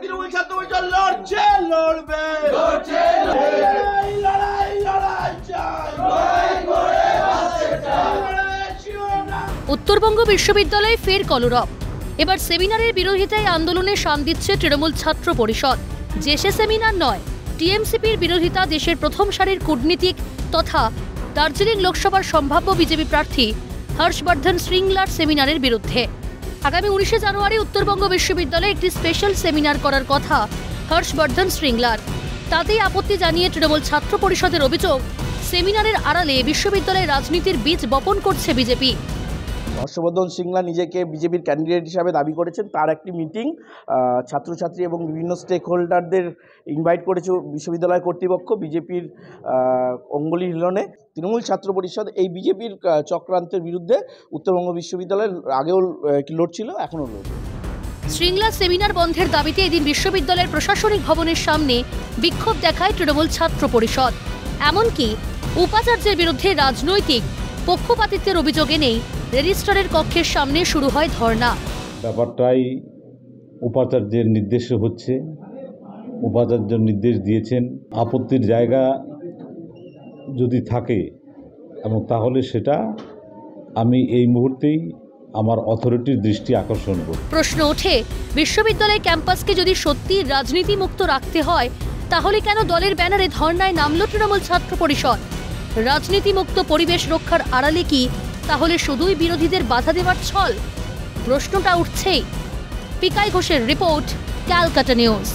তৃণমূল ছাত্র পরিষদ লড়ছে, লড়বে, এই লড়াই চাই। উত্তরবঙ্গ বিশ্ববিদ্যালয়ে ফের কলরব। এবার সেমিনারের বিরোধিতায় আন্দোলনে শান দিচ্ছে তৃণমূল ছাত্র পরিষদ। যে সে সেমিনার নয়, টিএমসিপির বিরোধিতা দেশের প্রথম সারির কূটনীতিক তথা দার্জিলিং লোকসভার সম্ভাব্য বিজেপি প্রার্থী হর্ষবর্ধন শ্রীংলার সেমিনারের বিরুদ্ধে। আগামী 19শে জানুয়ারি উত্তরবঙ্গ বিশ্ববিদ্যালয়ে একটি স্পেশাল সেমিনার করার কথা হর্ষবর্ধন শ্রীংলার। তাতেই আপত্তি জানিয়ে তৃণমূল ছাত্র পরিষদের অভিযোগ, সেমিনারের আড়ালে বিশ্ববিদ্যালয়ে রাজনীতির বীজ বপন করছে বিজেপি। হর্ষবর্ধন শ্রীংলা নিজেকে বিজেপির ক্যান্ডিডেট হিসাবে দাবি করেছেন। তার একটি মিটিং ছাত্রছাত্রী এবং বিভিন্ন স্টেক হোল্ডারদের ইনভাইট করেছে বিশ্ববিদ্যালয় কর্তৃপক্ষ বিজেপির অঙ্গুলি হিলনে। তৃণমূল ছাত্র পরিষদ এই বিজেপির চক্রান্তের বিরুদ্ধে উত্তরবঙ্গ বিশ্ববিদ্যালয়ের আগেও লড়ছিল, এখনও লড়ছে। শ্রীংলা সেমিনার বন্ধের দাবিতে এদিন বিশ্ববিদ্যালয়ের প্রশাসনিক ভবনের সামনে বিক্ষোভ দেখায় তৃণমূল ছাত্র পরিষদ। এমনকি উপাচার্যের বিরুদ্ধে রাজনৈতিক পক্ষপাতিত্বের অভিযোগ এনেই রেজিস্ট্রারের কক্ষের সামনে শুরু হয় ধর্ণা। ব্যাপারটাই উপাচার্যের নির্দেশে হচ্ছে, উপাচার্য নির্দেশ দিয়েছেন। আপত্তির জায়গা যদি থাকে এবং তাহলে সেটা আমি এই মুহূর্তেই আমার অথরিটির দৃষ্টি আকর্ষণ করব। প্রশ্ন ওঠে, বিশ্ববিদ্যালয় ক্যাম্পাসকে যদি সত্যি রাজনীতি মুক্ত রাখতে হয় তাহলে কেন দলের ব্যানারে ধর্ণায় নামল তৃণমূল ছাত্র পরিষদ? রাজনীতি মুক্ত পরিবেশ রক্ষার আড়ালে কি তাহলে শুধুই বিরোধীদের বাধা দেওয়ার ছল? প্রশ্নটা উঠছেই। পিকাই ঘোষের রিপোর্ট, ক্যালকাটা নিউজ।